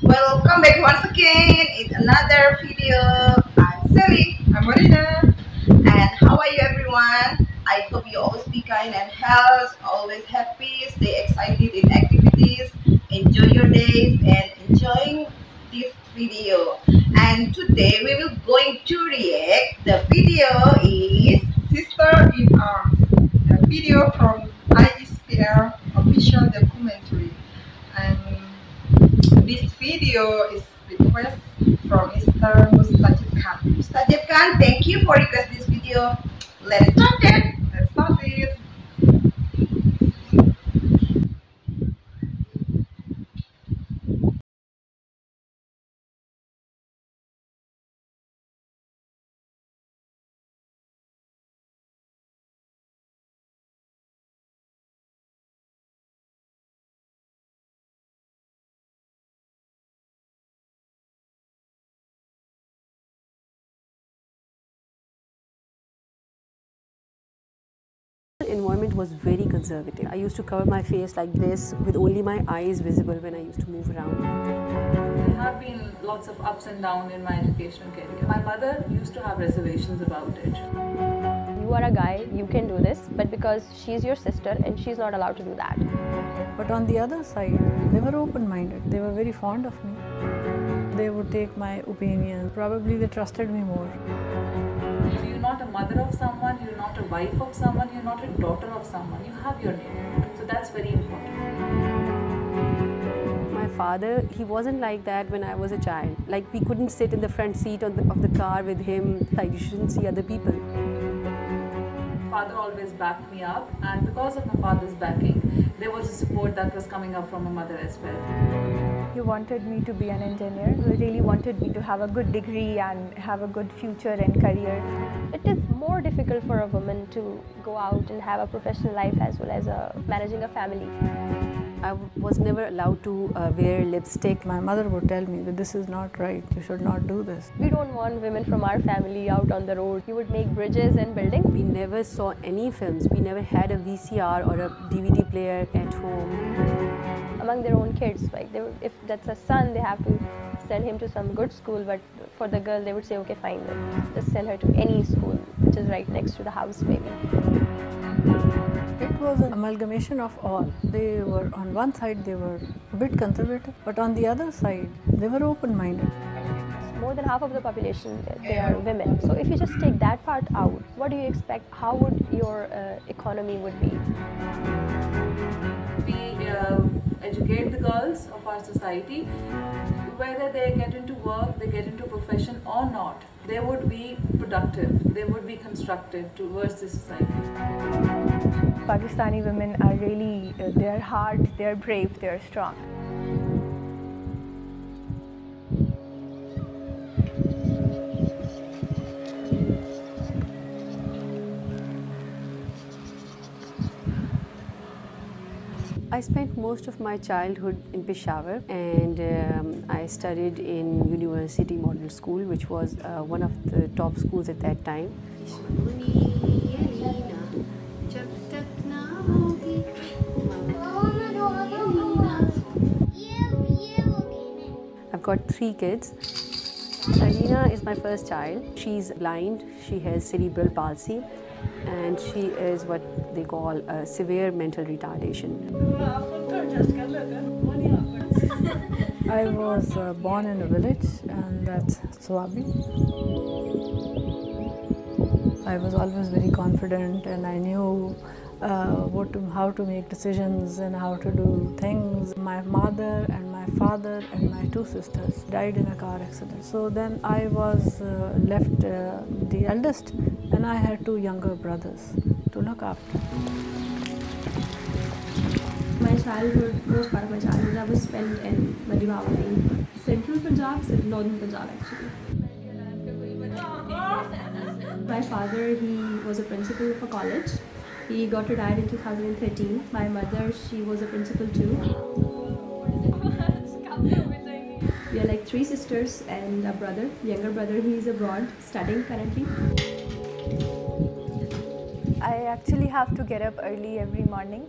Welcome back once again in another video. I'm Sally. I'm Marina. And how are you everyone? I hope you always be kind and healthy, always happy, stay excited in activities, enjoy your days and enjoying this video. And today we will going to react. The video is Sister in Arms, a video from ISPR official documentary. And this video is request from Mr. Mustajib Khan. Mustajab Khan. Thank you for request this video. Let's start it. Let's start it. Environment was very conservative. I used to cover my face like this with only my eyes visible when I used to move around. There have been lots of ups and downs in my educational career. My mother used to have reservations about it. You are a guy, you can do this, but because she's your sister and she's not allowed to do that. But on the other side, they were open-minded. They were very fond of me. They would take my opinion. Probably they trusted me more. So you're not a mother of someone, you're not a wife of someone, you're not a daughter of someone. You have your name. So that's very important. My father, he wasn't like that when I was a child. Like we couldn't sit in the front seat of the car with him. Like you shouldn't see other people. Father always backed me up, and because of my father's backing, there was a support that was coming up from my mother as well. He wanted me to be an engineer. He really wanted me to have a good degree and have a good future and career. It is more difficult for a woman to go out and have a professional life as well as managing a family. I was never allowed to wear lipstick. My mother would tell me that this is not right. You should not do this. We don't want women from our family out on the road. You would make bridges and buildings. We never saw any films. We never had a VCR or a DVD player at home. Among their own kids, like if that's a son, they have to send him to some good school, but for the girl they would say, okay fine, just send her to any school which is right next to the house maybe. It was an amalgamation of all. They were, on one side they were a bit conservative, but on the other side they were open-minded. More than half of the population, they are women. So if you just take that part out, what do you expect? How would your economy would be? We educate the girls of our society, whether they get into work, they get into profession or not, they would be productive, they would be constructive towards the society. Pakistani women are really, they're hard, they're brave, they're strong. I spent most of my childhood in Peshawar, and I studied in University Model School, which was one of the top schools at that time. I've got 3 kids. Alina is my first child. She's blind, she has cerebral palsy, and she is what they call a severe mental retardation. I was born in a village, and that's Swabi. I was always very confident, and I knew how to make decisions and how to do things. My mother and my father and my 2 sisters died in a car accident. So then I was left the eldest, and I had 2 younger brothers to look after. My childhood, most part of my childhood, I was spent in Madhivavali, central Punjab, northern Punjab actually. My father, he was a principal of a college. He got retired in 2013. My mother, she was a principal too. We are like 3 sisters and a brother. Younger brother, he is abroad studying currently. I actually have to get up early every morning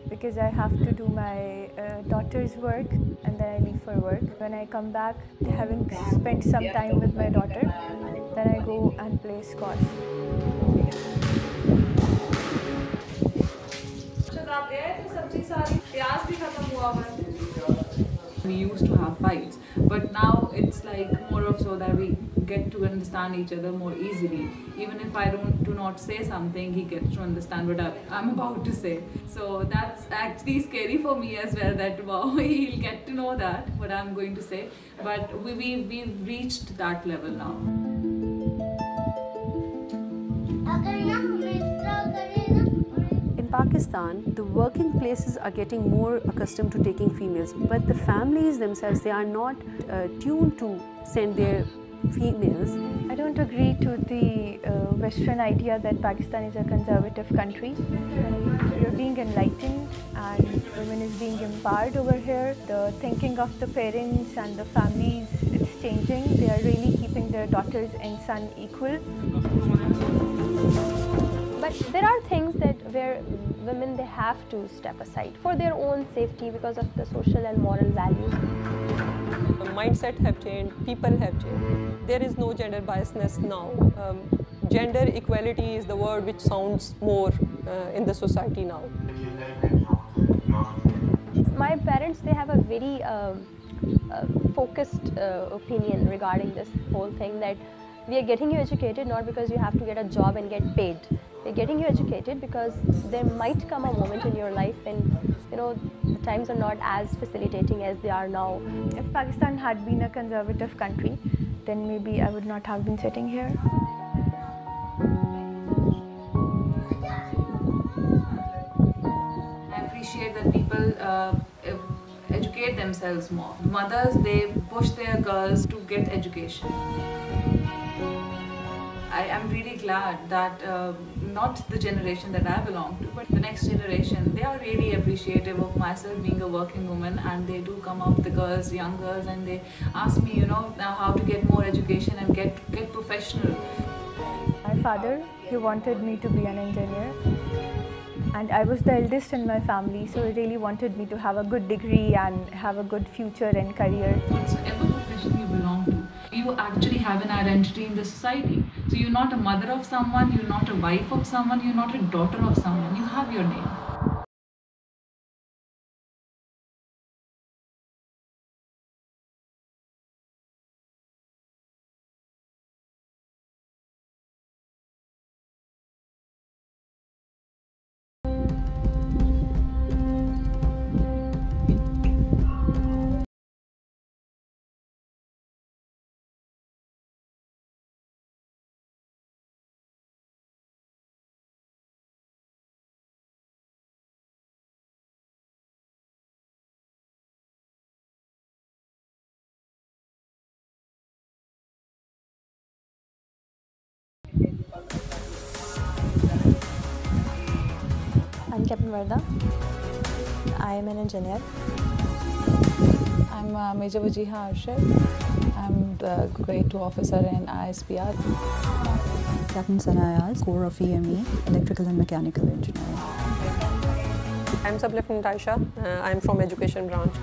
because I have to do my daughter's work and then I leave for work. When I come back, having spent some time with my daughter, then I go and play squash. We used to have fights, but now it's like more of so that we get to understand each other more easily. Even if I do not say something, he gets to understand what I'm about to say. So that's actually scary for me as well, that wow, he'll get to know that what I'm going to say. But we've reached that level now. In Pakistan, the working places are getting more accustomed to taking females, but the families themselves, they are not tuned to send their females. I don't agree to the Western idea that Pakistan is a conservative country. We're being enlightened and women is being empowered over here. The thinking of the parents and the families, it's changing. They are really keeping their daughters and son equal. But there are things that where women, they have to step aside for their own safety because of the social and moral values. Mindset have changed, people have changed. There is no gender biasness now. Gender equality is the word which sounds more in the society now. My parents, they have a very focused opinion regarding this whole thing, that we are getting you educated not because you have to get a job and get paid. We're getting you educated because there might come a moment in your life when, you know, the times are not as facilitating as they are now. If Pakistan had been a conservative country, then maybe I would not have been sitting here. I appreciate that people educate themselves more. Mothers, they push their girls to get education. I am really glad that not the generation that I belong to, but the next generation, they are really appreciative of myself being a working woman, and they do come up, the girls, young girls, and they ask me, you know, how to get more education and get professional. My father, he wanted me to be an engineer, and I was the eldest in my family, so he really wanted me to have a good degree and have a good future and career. Whatsoever profession you belong to, you actually have an identity in the society. So you're not a mother of someone, you're not a wife of someone, you're not a daughter of someone, you have your name. I'm Captain Varda. I am an engineer. I'm Major Wajiha Arshad. I'm the Grade 2 officer in ISPR. Captain Sanayaz, Corps of EME, Electrical and Mechanical Engineering. I'm Sub Lieutenant Aisha. I'm from Education branch.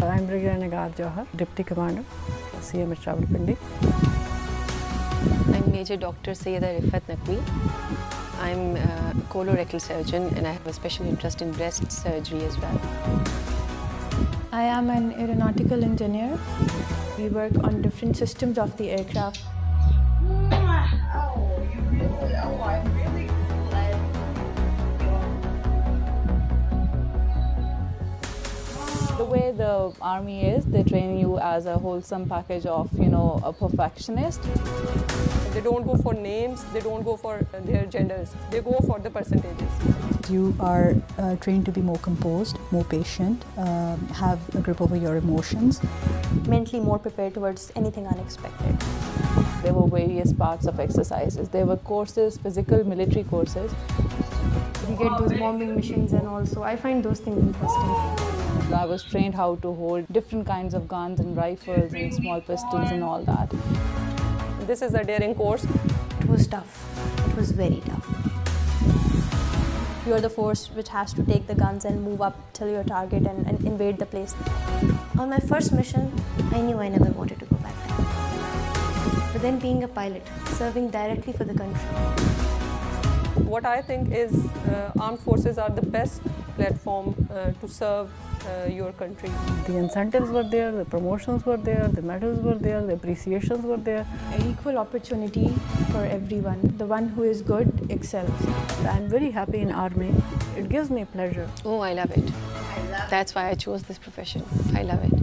I'm Brigadier Nagar Johar, Deputy Commander, CMH Rawalpindi. I'm Major Dr. Sayyida Rifat Naqvi. I'm a colorectal surgeon and I have a special interest in breast surgery as well. I am an aeronautical engineer. We work on different systems of the aircraft. The way the army is, they train you as a wholesome package of, you know, a perfectionist. They don't go for names, they don't go for their genders, they go for the percentages. You are trained to be more composed, more patient, have a grip over your emotions. Mentally more prepared towards anything unexpected. There were various parts of exercises. There were courses, physical, military courses. We get those bombing missions and also I find those things interesting. I was trained how to hold different kinds of guns and rifles and small pistols and all that. This is a daring course. It was tough. It was very tough. you're the force which has to take the guns and move up till your target and invade the place. On my first mission, I knew I never wanted to go back there. But then being a pilot, serving directly for the country. What I think is armed forces are the best platform to serve your country. The incentives were there, the promotions were there, the medals were there, the appreciations were there. An equal opportunity for everyone. The one who is good excels. I'm very happy in Army. It gives me pleasure. Oh, I love it. That's why I chose this profession. I love it.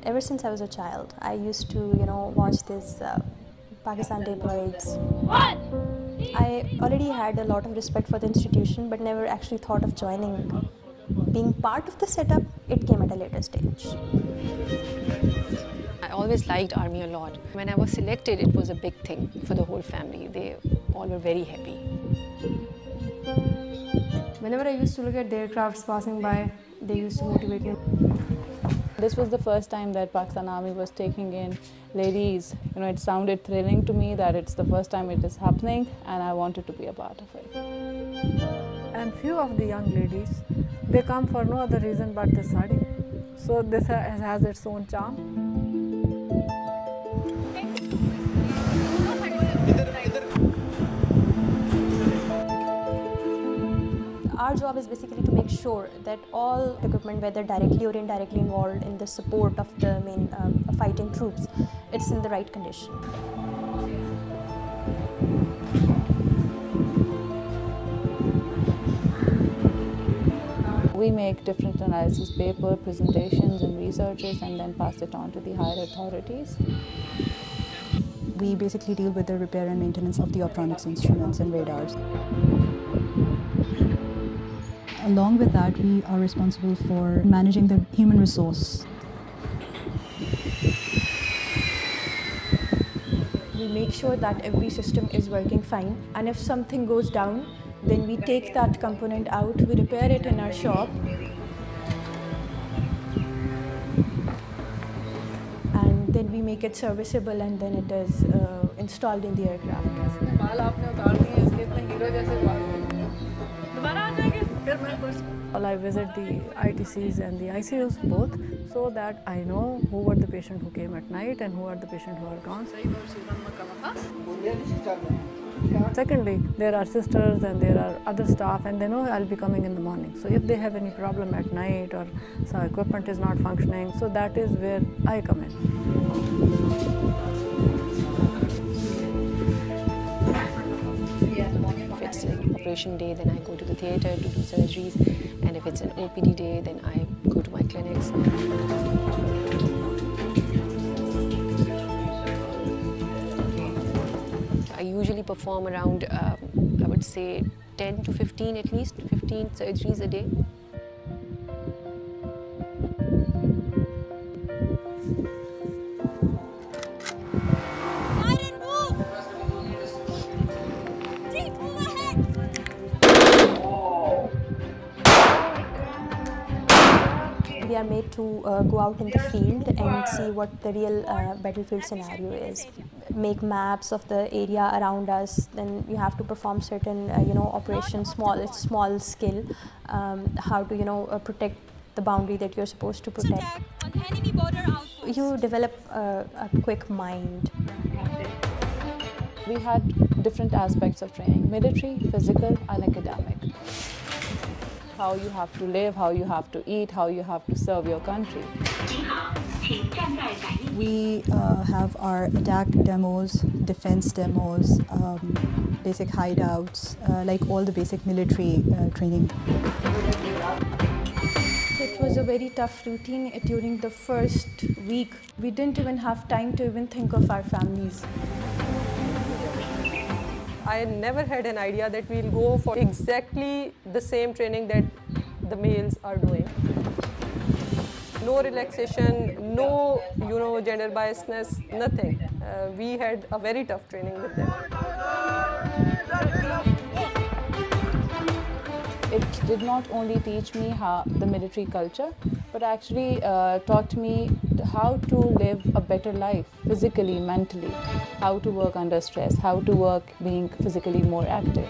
Ever since I was a child, I used to, watch this Pakistan Day parades. I already had a lot of respect for the institution, but never actually thought of joining. Being part of the setup, it came at a later stage. I always liked Army a lot. When I was selected, it was a big thing for the whole family. They all were very happy. Whenever I used to look at the aircrafts passing by, they used to motivate me. This was the first time that Pakistan Army was taking in ladies. It sounded thrilling to me that it's the first time it is happening, and I wanted to be a part of it. And few of the young ladies, they come for no other reason but the sari. So this has its own charm. Our job is basically to make sure that all equipment, whether directly or indirectly involved in the support of the main fighting troops, it's in the right condition. We make different analysis paper, presentations and researches, and then pass it on to the higher authorities. We basically deal with the repair and maintenance of the optronics instruments and radars. Along with that, we are responsible for managing the human resource. We make sure that every system is working fine, and if something goes down, then we take that component out, we repair it in our shop, and then we make it serviceable, and then it is installed in the aircraft. I visit the ITCs and the ICUs both, so that I know who were the patients who came at night and who are the patients who are gone. Secondly, there are sisters and there are other staff, and they know I'll be coming in the morning. So if they have any problem at night or some equipment is not functioning, so that is where I come in. If it's an operation day, then I go to the theatre to do surgeries, and if it's an OPD day, then I go to my clinics. I usually perform around, I would say, 10 to 15, at least 15 surgeries a day. We are made to go out in the field and see what the real battlefield scenario is. Make maps of the area around us. Then you have to perform certain, operations, small skill, how to, protect the boundary that you're supposed to protect. You develop a quick mind. We had different aspects of training: military, physical and academic. How you have to live, how you have to eat, how you have to serve your country. We have our attack demos, defense demos, basic hideouts, like all the basic military training. It was a very tough routine during the first week. We didn't even have time to even think of our families. I never had an idea that we'll go for exactly the same training that the males are doing. No relaxation, no gender biasness, nothing. We had a very tough training with them. It did not only teach me the military culture, but actually taught me how to live a better life physically, mentally, how to work under stress, how to work being physically more active.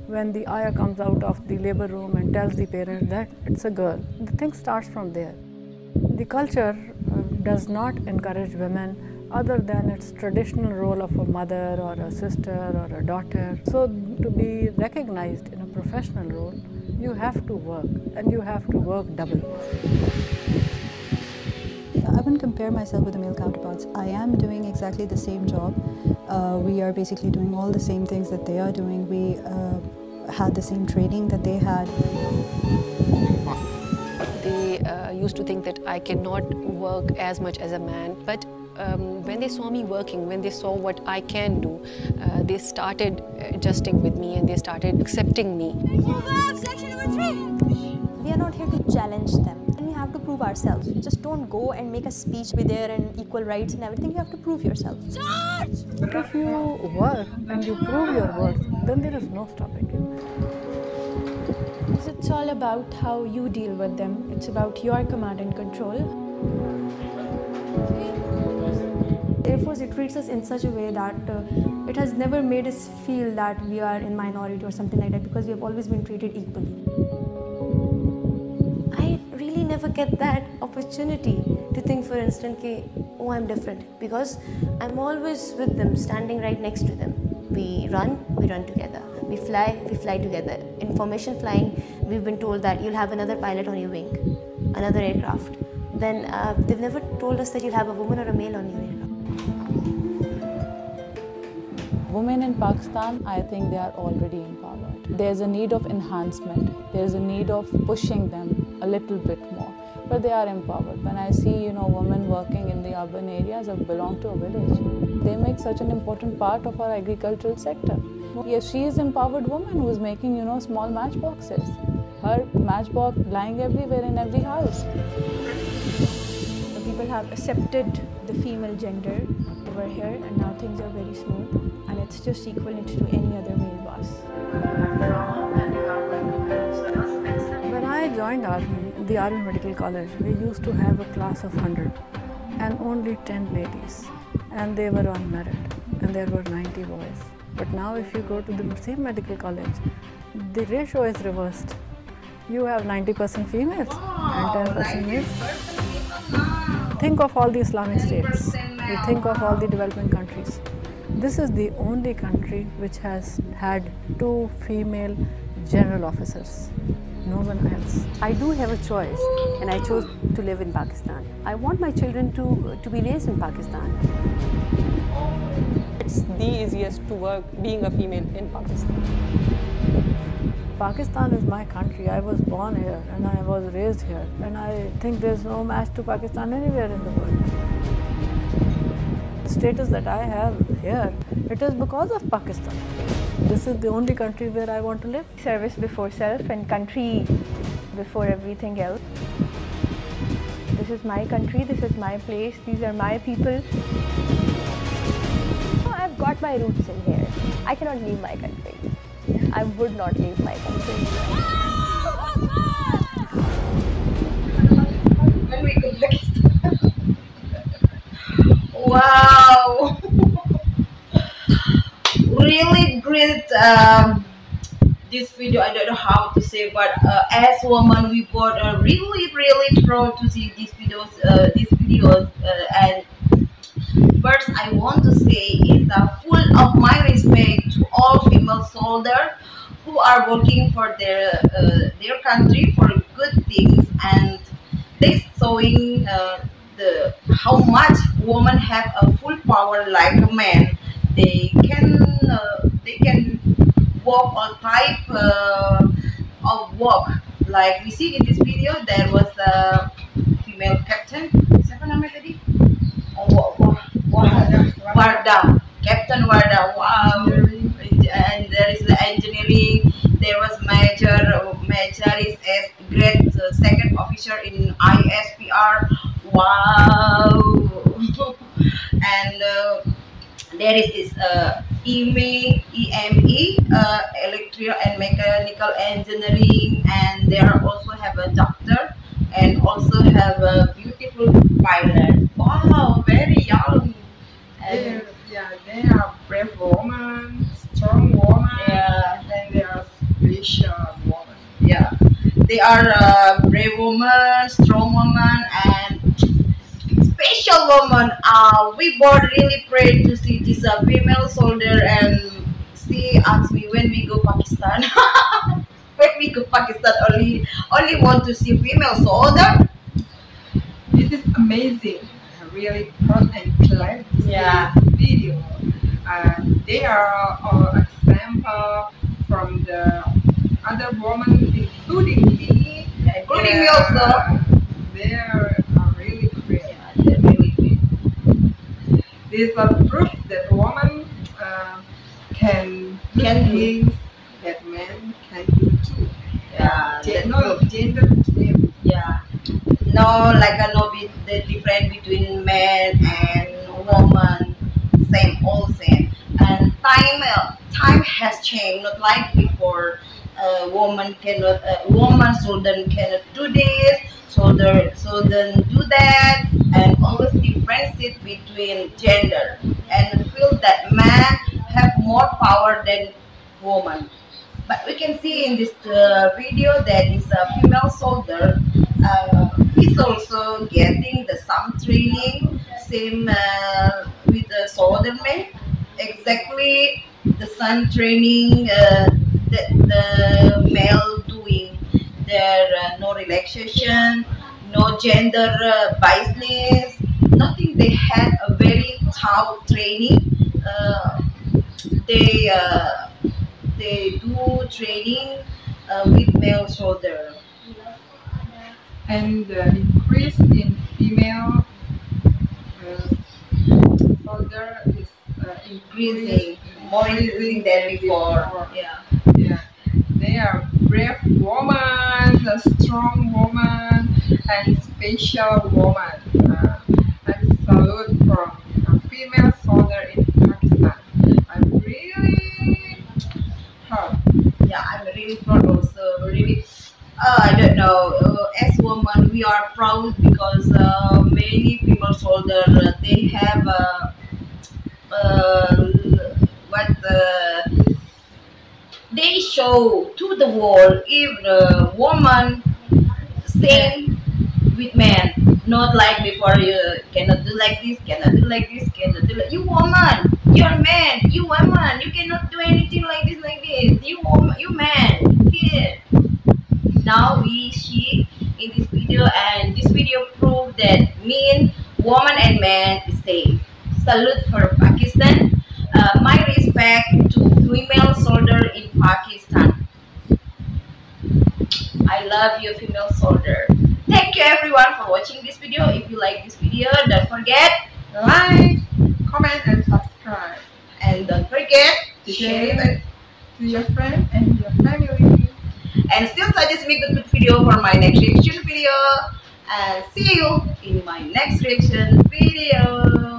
When the ayah comes out of the labor room and tells the parents that it's a girl, the thing starts from there. The culture does not encourage women other than its traditional role of a mother or a sister or a daughter. So to be recognized in a professional role, you have to work, and you have to work double. I wouldn't compare myself with the male counterparts. I am doing exactly the same job. We are basically doing all the same things that they are doing. We had the same training that they had. They used to think that I cannot work as much as a man, but when they saw me working, when they saw what I can do, they started adjusting with me and they started accepting me. Section number 3. We are not here to challenge them. We have to prove ourselves. Just don't go and make a speech with there and equal rights and everything. You have to prove yourself. But if you work and you prove your worth, then there is no stopping you. It's all about how you deal with them. It's about your command and control. Air Force, it treats us in such a way that it has never made us feel that we are in minority or something like that, because we have always been treated equally. I really never get that opportunity to think, for instance, oh, I'm different, because I'm always with them, standing right next to them. We run together. We fly together. In formation flying, we've been told that you'll have another pilot on your wing, another aircraft. Then they've never told us that you'll have a woman or a male on your aircraft. Women in Pakistan, I think they are already empowered. There's a need of enhancement. There's a need of pushing them a little bit more. But they are empowered. When I see, women working in the urban areas, I belong to a village. They make such an important part of our agricultural sector. Yes, she is an empowered woman who is making, small matchboxes. Her matchbox lying everywhere in every house. People have accepted the female gender over here, and now things are very smooth, and it's just equivalent to any other male boss. When I joined the Army Medical College, we used to have a class of 100 and only 10 ladies, and they were on merit, and there were 90 boys. But now if you go to the same medical college, the ratio is reversed. You have 90% females and 10% males. Think of all the Islamic states. You think of all the developing countries. This is the only country which has had 2 female general officers. No one else. I do have a choice, and I chose to live in Pakistan. I want my children to be raised in Pakistan. It's the easiest to work being a female in Pakistan. Pakistan is my country. I was born here and I was raised here, and I think there's no match to Pakistan anywhere in the world. The status that I have here, it is because of Pakistan. This is the only country where I want to live. Service before self and country before everything else. This is my country, this is my place, these are my people. I've got my roots in here. I cannot leave my country. I would not leave my country. When we go back. Wow! Really great this video. I don't know how to say, but as women, we both are really proud to see these videos. And first, I want to say is full of my respect to all female soldiers who are working for their country for good things, and they showing how much women have a full power like a man. They can work all type of work. Like we see in this video, there was a female captain. Siapa nama tadi? Warda, Captain Warda. Wow! And there is the engineering. There was major is a grade second officer in ISPR. Wow! And there is this EME, electrical and mechanical engineering, and they are also have a doctor and also have a beautiful pilot. Wow, very young. And They are brave woman, strong woman, yeah, and they are special woman. yeah, they are a brave woman, strong woman, and special woman. We both really pray to see this female soldier, and she asked me when we go Pakistan. When we go Pakistan, only want to see female soldier. This is amazing. I'm really proud and glad to see this video. They are an example from the other women, including me. Including me also. They are really great. Yeah, they're really great. This is a proof that women can do things that men can do too. Yeah, Gender is same. Yeah. No, like no the difference between man and woman, same, all same. And time has changed. Not like before. Woman children cannot do this, children do that, and always differentiate between gender, and feel that man have more power than woman. But we can see in this video that is a female soldier. He's also getting the some training, same with the soldier man. Exactly the same training that the male doing. There no relaxation, no gender biasness, nothing. They had a very tough training. Uh, they uh, they do training with male soldier. And the increase in female soldier is more increasing than before. Yeah. They are brave woman, a strong woman, and special woman. I'm salute from a female soldier in Pakistan. I'm really proud. Yeah, I'm really proud also. Really, I don't know. As women, we are proud because many female soldiers they have what they show to the world. If the woman same with men, not like before. You cannot do like this, cannot do like this, cannot do like you woman. You're man. You woman. You cannot do anything like this, like this. You woman. You man. Here. Now we see in this video, and this video prove that men, woman, and man is same. Salute for Pakistan. My respect to female soldier in Pakistan. I love you, female soldier. Thank you everyone for watching this video. If you like this video, don't forget like, comment, and subscribe. And don't forget to share it to your friends and your family. And still suggest me good video for my next reaction video. And see you in my next reaction video.